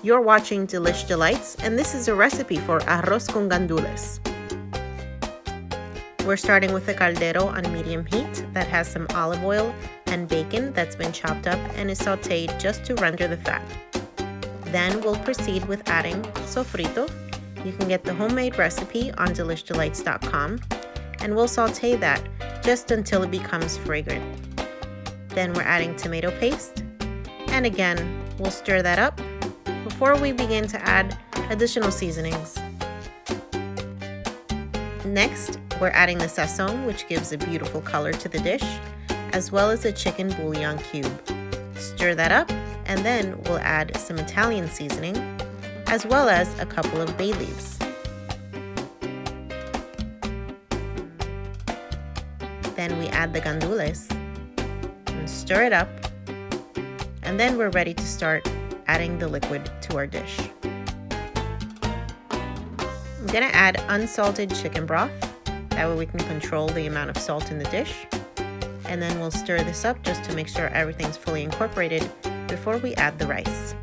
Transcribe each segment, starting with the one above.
You're watching Delish D'Lites, and this is a recipe for arroz con gandules. We're starting with a caldero on medium heat that has some olive oil and bacon that's been chopped up and is sauteed just to render the fat. Then we'll proceed with adding sofrito. You can get the homemade recipe on delishdelites.com, and we'll saute that just until it becomes fragrant. Then we're adding tomato paste, and again, we'll stir that up before we begin to add additional seasonings. Next, we're adding the sazon, which gives a beautiful color to the dish, as well as a chicken bouillon cube. Stir that up, and then we'll add some Italian seasoning, as well as a couple of bay leaves. Then we add the gandules and stir it up, and then we're ready to start adding the liquid to our dish. I'm gonna add unsalted chicken broth, that way we can control the amount of salt in the dish, and then we'll stir this up just to make sure everything's fully incorporated before we add the rice.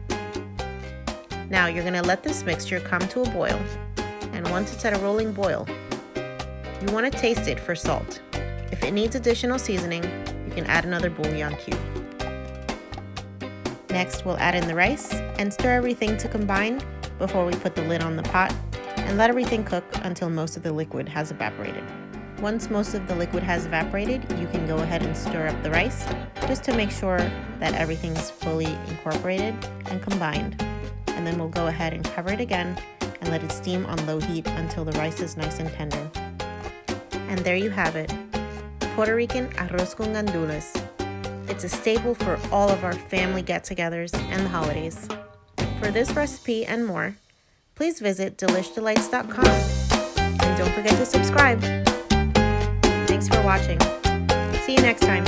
Now you're gonna let this mixture come to a boil, and once it's at a rolling boil, you wanna taste it for salt. If it needs additional seasoning, you can add another bouillon cube. Next, we'll add in the rice and stir everything to combine before we put the lid on the pot and let everything cook until most of the liquid has evaporated. Once most of the liquid has evaporated, you can go ahead and stir up the rice just to make sure that everything's fully incorporated and combined. And then we'll go ahead and cover it again and let it steam on low heat until the rice is nice and tender. And there you have it, Puerto Rican arroz con gandules. It's a staple for all of our family get-togethers and the holidays. For this recipe and more, please visit delishdelites.com, and don't forget to subscribe. Thanks for watching. See you next time.